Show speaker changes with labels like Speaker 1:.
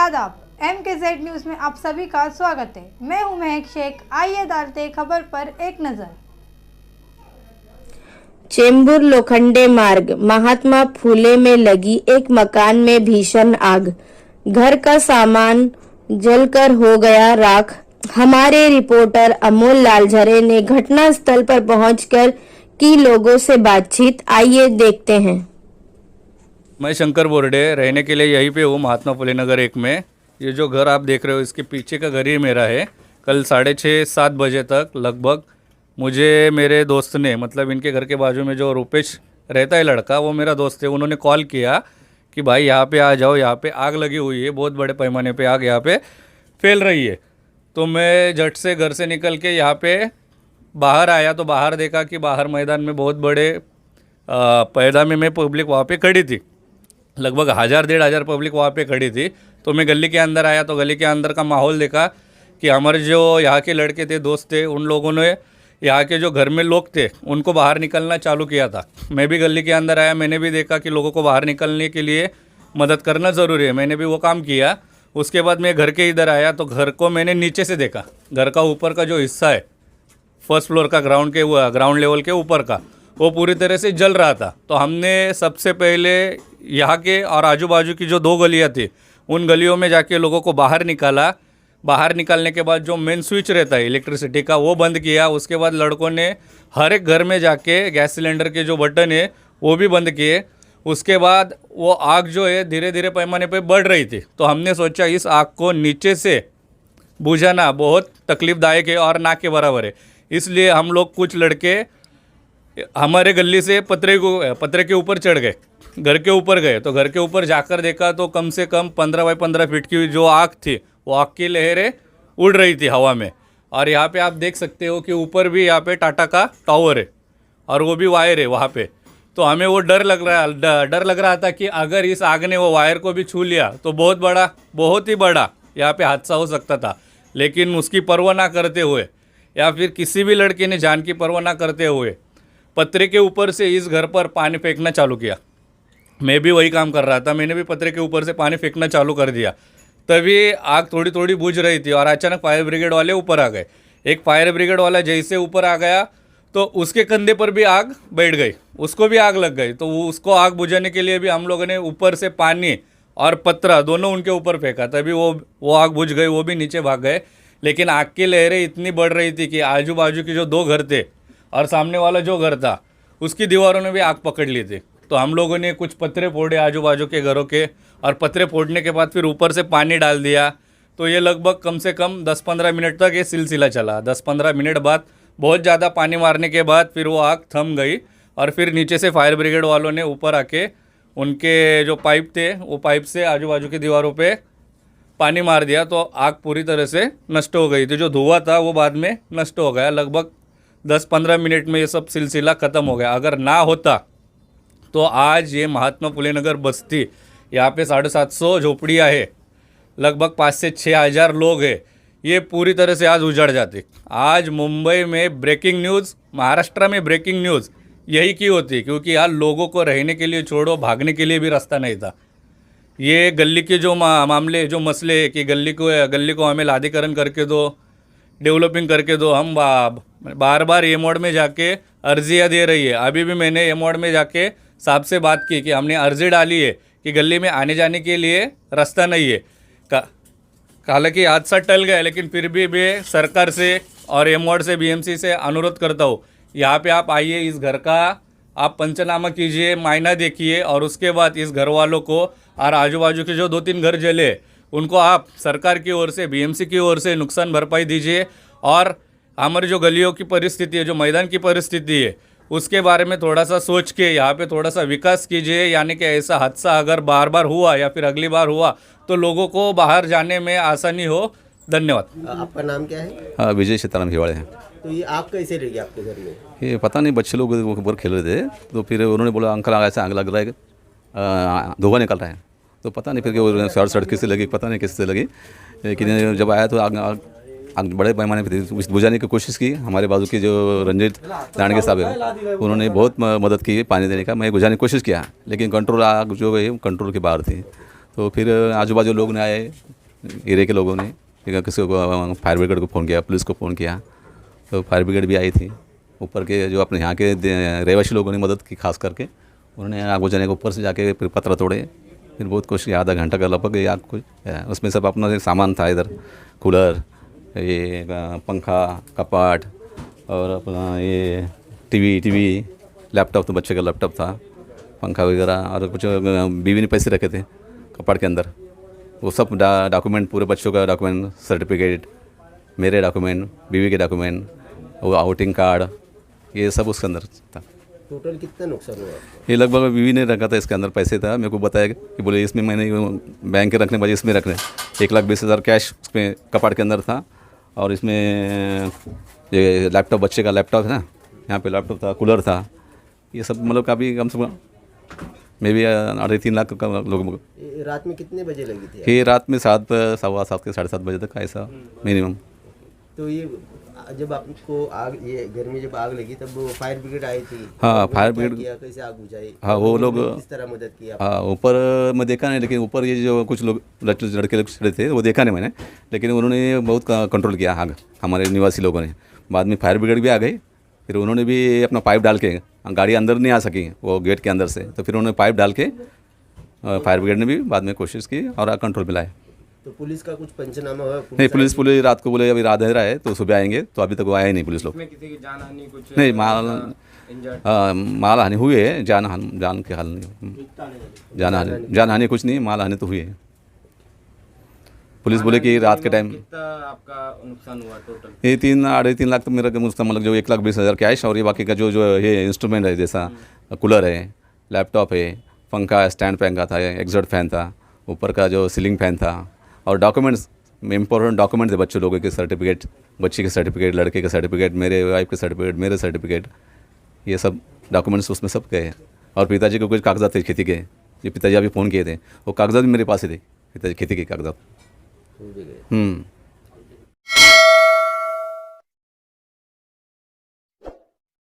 Speaker 1: आदाब। MKZ news में आप सभी का स्वागत है। मैं हूं महक शेख। आइए डालते खबर पर एक नजर।
Speaker 2: चेंबूर लोखंडे मार्ग महात्मा फूले में लगी एक मकान में भीषण आग, घर का सामान जलकर हो गया राख। हमारे रिपोर्टर अमोल लालझरे ने घटना स्थल पर पहुंचकर की लोगों से बातचीत। आइए देखते हैं।
Speaker 3: मैं शंकर बोर्डे रहने के लिए यहीं पे हूँ, महात्मा फुले नगर 1 में। ये जो घर आप देख रहे हो इसके पीछे का घर ही मेरा है। कल 6:30-7 बजे तक लगभग मुझे मेरे दोस्त ने, मतलब इनके घर के बाजू में जो रूपेश रहता है लड़का, वो मेरा दोस्त है, उन्होंने कॉल किया कि भाई यहाँ पे आ जाओ, यहाँ पे आग लगी हुई है, बहुत बड़े पैमाने पे आग यहाँ पे फैल रही है। तो मैं झट से घर से निकल के यहाँ पे बाहर आया तो बाहर देखा कि बाहर मैदान में बहुत बड़े पैदामे में पब्लिक वहाँ पे खड़ी थी। लगभग 1000-1500 पब्लिक वहाँ पे खड़ी थी। तो मैं गली के अंदर आया तो गली के अंदर का माहौल देखा कि हमारे जो यहाँ के लड़के थे, दोस्त थे, उन लोगों ने यहाँ के जो घर में लोग थे उनको बाहर निकलना चालू किया था। मैं भी गली के अंदर आया, मैंने भी देखा कि लोगों को बाहर निकलने के लिए मदद करना ज़रूरी है, मैंने भी वो काम किया। उसके बाद मैं घर के इधर आया तो घर को मैंने नीचे से देखा। घर का ऊपर का जो हिस्सा है, फर्स्ट फ्लोर का, ग्राउंड लेवल के ऊपर का, वो पूरी तरह से जल रहा था। तो हमने सबसे पहले यहाँ के और आजू बाजू की जो 2 गलियाँ थी उन गलियों में जाके लोगों को बाहर निकाला। बाहर निकालने के बाद जो मेन स्विच रहता है इलेक्ट्रिसिटी का वो बंद किया। उसके बाद लड़कों ने हर एक घर में जाके गैस सिलेंडर के जो बटन है वो भी बंद किए। उसके बाद वो आग जो है धीरे धीरे पैमाने पे बढ़ रही थी। तो हमने सोचा इस आग को नीचे से बुझाना बहुत तकलीफदायक है और ना के बराबर है। इसलिए हम लोग कुछ लड़के हमारे गली से पतरे के ऊपर चढ़ गए, घर के ऊपर गए। तो घर के ऊपर जाकर देखा तो कम से कम 15 बाई 15 फीट की जो आग थी वो आग की लहरें उड़ रही थी हवा में। और यहाँ पे आप देख सकते हो कि ऊपर भी यहाँ पे टाटा का टावर है और वो भी वायर है वहाँ पे। तो हमें वो डर लग रहा था कि अगर इस आग ने वो वायर को भी छू लिया तो बहुत ही बड़ा यहाँ पे हादसा हो सकता था। लेकिन उसकी परवाह ना करते हुए या फिर किसी भी लड़के ने जान की परवाह ना करते हुए पतरे के ऊपर से इस घर पर पानी फेंकना चालू किया। मैं भी वही काम कर रहा था, मैंने भी पतरे के ऊपर से पानी फेंकना चालू कर दिया। तभी आग थोड़ी थोड़ी बुझ रही थी और अचानक फायर ब्रिगेड वाले ऊपर आ गए। एक फायर ब्रिगेड वाला जैसे ऊपर आ गया तो उसके कंधे पर भी आग बैठ गई, उसको भी आग लग गई। तो उसको आग बुझाने के लिए भी हम लोगों ने ऊपर से पानी और पत्थर दोनों उनके ऊपर फेंका, तभी वो आग बुझ गई, वो भी नीचे भाग गए। लेकिन आग की लहरें इतनी बढ़ रही थी कि आजू बाजू की जो 2 घर थे और सामने वाला जो घर था उसकी दीवारों ने भी आग पकड़ ली थी। तो हम लोगों ने कुछ पत्थरे फोड़े आजू बाजू के घरों के, और पत्थरे फोड़ने के बाद फिर ऊपर से पानी डाल दिया। तो ये लगभग कम से कम 10-15 मिनट तक ये सिलसिला चला। 10-15 मिनट बाद बहुत ज़्यादा पानी मारने के बाद फिर वो आग थम गई और फिर नीचे से फायर ब्रिगेड वालों ने ऊपर आके उनके जो पाइप थे वो पाइप से आजू बाजू की दीवारों पे पानी मार दिया। तो आग पूरी तरह से नष्ट हो गई थी। जो धुआं था वो बाद में नष्ट हो गया। लगभग 10-15 मिनट में ये सब सिलसिला ख़त्म हो गया। अगर ना होता तो आज ये महात्मा फुले नगर बस्ती, यहाँ पे 750 झोपड़ियाँ है, लगभग 5 से 6 हज़ार लोग हैं, ये पूरी तरह से आज उजड़ जाती। आज मुंबई में ब्रेकिंग न्यूज़, महाराष्ट्र में ब्रेकिंग न्यूज़ यही की होती, क्योंकि यार लोगों को रहने के लिए छोड़ो, भागने के लिए भी रास्ता नहीं था। ये गली के जो मामले, जो मसले है कि गली को हमें लादीकरण करके दो, डेवलपिंग करके दो, हम बार बार ये मोड में जाके अर्जियाँ दे रही है। अभी भी मैंने ये मोड में जाके साहब से बात की कि हमने अर्जी डाली है कि गली में आने जाने के लिए रास्ता नहीं है। हालांकि हादसा टल गया, लेकिन फिर भी मैं सरकार से और एमओड से, बीएमसी से अनुरोध करता हूँ, यहाँ पे आप आइए, इस घर का आप पंचनामा कीजिए, मायना देखिए, और उसके बाद इस घर वालों को और आजू बाजू के जो 2-3 घर जले उनको आप सरकार की ओर से, बीएमसी की ओर से नुकसान भरपाई दीजिए। और हमारी जो गलियों की परिस्थिति है, जो मैदान की परिस्थिति है, उसके बारे में थोड़ा सा सोच के यहाँ पे थोड़ा सा विकास कीजिए। यानी कि ऐसा हादसा अगर बार बार हुआ या फिर अगली बार हुआ तो लोगों को बाहर जाने में आसानी हो। धन्यवाद।
Speaker 4: आपका नाम क्या है?
Speaker 5: हाँ, विजय सीताराम हिवाड़े हैं।
Speaker 4: तो ये आग कैसे लगी आपके घर में?
Speaker 5: ये पता नहीं, बच्चे लोग ऊपर खेल रहे थे तो फिर उन्होंने बोला अंकल ऐसा आग लग रहा है, धुआं निकल रहा है। तो पता नहीं फिर शॉर्ट सर्किट किससे लगी, पता नहीं किससे लगी। लेकिन जब आया तो आग बड़े पैमाने पर बुझाने की कोशिश की। हमारे बाजू के जो रंजीत दानगे साहब है उन्होंने बहुत मदद की पानी देने का, मैं बुझाने की कोशिश किया, लेकिन कंट्रोल आग जो है कंट्रोल के बाहर थी। तो फिर आजू बाजू लोग ने आए, एरिया के लोगों ने किसी को फायर ब्रिगेड को फ़ोन किया, पुलिस को फ़ोन किया, तो फायर ब्रिगेड भी आई थी। ऊपर के जो अपने यहाँ के रहवासी लोगों ने मदद की, खास करके उन्होंने आग बुझाने के ऊपर से जाके फिर पत्थर तोड़े, फिर बहुत कोशिश किया, आधा घंटा का लगभग आग कुछ उसमें सब अपना सामान था, इधर कूलर, ये पंखा, कपाट और अपना ये टीवी, लैपटॉप, तो बच्चे का लैपटॉप था, पंखा वगैरह, और कुछ बीवी ने पैसे रखे थे कपाट के अंदर, वो सब डॉक्यूमेंट, पूरे बच्चों का डॉक्यूमेंट, सर्टिफिकेट, मेरे डॉक्यूमेंट, बीवी के डॉक्यूमेंट, वो आउटिंग कार्ड, ये सब उसके अंदर था।
Speaker 4: टोटल कितना नुकसान हुआ आपको?
Speaker 5: ये लगभग बीवी ने रखा था, इसके अंदर पैसे था, मेरे को बताया कि बोले इसमें मैंने बैंक के रखने बजे इसमें रखने 1,20,000 कैश उसमें कपाट के अंदर था, और इसमें ये लैपटॉप, बच्चे का लैपटॉप है ना, यहाँ पे लैपटॉप था, कूलर था, ये सब मतलब काफ़ी कम से कम मे भी 3.5 लाख का लोग।
Speaker 4: ये रात में कितने बजे लगी थी?
Speaker 5: ये रात में 7, सवा 7 के 7:30 बजे तक ऐसा मिनिमम।
Speaker 4: तो ये जब आपको आग, ये घर में जब आग लगी तब वो फायर ब्रिगेड आई थी?
Speaker 5: हाँ,
Speaker 4: तो
Speaker 5: फायर
Speaker 4: क्या
Speaker 5: ब्रिगेड
Speaker 4: किया, कैसे आग बुझाई?
Speaker 5: हाँ, वो लोग
Speaker 4: किस तरह मदद की आपको?
Speaker 5: हाँ, ऊपर मैं देखा नहीं, लेकिन ऊपर ये जो कुछ लोग लड़के लोग खड़े थे वो देखा नहीं मैंने, लेकिन उन्होंने बहुत कंट्रोल किया आग, हमारे निवासी लोगों ने। बाद में फायर ब्रिगेड भी आ गई, फिर उन्होंने भी अपना पाइप डाल के, गाड़ी अंदर नहीं आ सकी वो गेट के अंदर से, तो फिर उन्होंने पाइप डाल के फायर ब्रिगेड ने भी बाद में कोशिश की और आग कंट्रोल में लाए।
Speaker 4: तो पुलिस का कुछ पंचनामा हुआ?
Speaker 5: नहीं, पुलिस रात को बोले अभी रात अंधेरा है तो सुबह आएंगे, तो अभी तक वो आए ही नहीं पुलिस लोग।
Speaker 6: किसी की जान हानि कुछ
Speaker 5: नहीं, माल हानि हुई है, जान की हाल नहीं, जान हानि कुछ नहीं, माल हानि तो हुई है। पुलिस बोले कि रात के टाइम
Speaker 6: कितना आपका नुकसान हुआ टोटल?
Speaker 5: ये 3-3.5 लाख तो मेरा मतलब जो 1,20,000 कैश, और ये बाकी का जो ये इंस्ट्रूमेंट है, जैसा कूलर है, लैपटॉप है, पंखा, स्टैंड फैन का था, एग्जॉस्ट फैन था, ऊपर का जो सीलिंग फैन था, और डॉक्यूमेंट्स, इंपॉर्टेंट डॉक्यूमेंट्स है, बच्चों लोगों के सर्टिफिकेट, बच्ची के सर्टिफिकेट, लड़के के सर्टिफिकेट, मेरे वाइफ के सर्टिफिकेट, मेरे सर्टिफिकेट, ये सब डॉक्यूमेंट्स उसमें सब गए हैं। और पिताजी को कुछ कागजात थे खेती के, जो पिताजी अभी फ़ोन किए थे, वो कागजात भी मेरे पास ही थे, पिताजी खेती के कागजात।
Speaker 4: हो भी गए।